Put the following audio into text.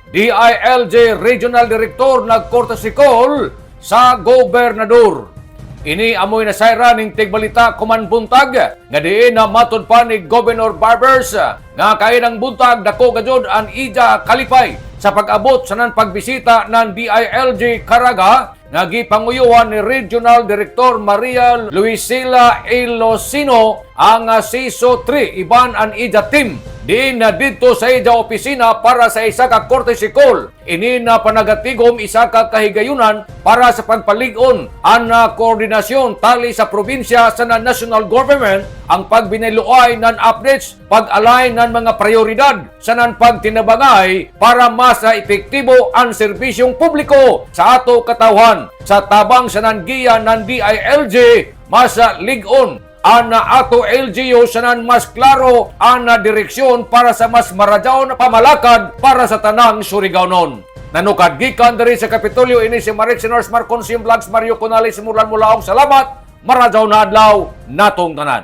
DILG Regional Director nagcourtesy call sa gobernador. Ini amoy na sayra ning tigbalita kumanbuntag nga diin na matud pa ni Governor Barbers nga kay ng buntag dako gajud ang ija kalipay sa pag-abot sa nan pagbisita ng DILG Caraga nga gipanguyuhan ni Regional Director Maria Luisila Ilocino ang CISO 3 iban ang ija team diin na dito sa ija opisina para sa isa ka courtesy call. Ini na panagatigom isa ka kahigayunan para sa pagpalig-on ang koordinasyon tali sa probinsya sa national government ang pagbiniluoy ng updates, pag-align ng mga prioridad sa nan pagtinabangay para mas epektibo ang serbisyong publiko sa ato katawhan sa tabang sa nangiya ng DILG mas lig-on ana ato LGU sanan mas klaro ana direksyon para sa mas maradyaw na pamalakad para sa tanang Surigao-non. Nanukad gikan diri sa Kapitolyo ini si Marik Sinors Marconsim Vlogs Mario Conales Mulan Mulaong. Salamat, maradyaw na adlaw natong tanan.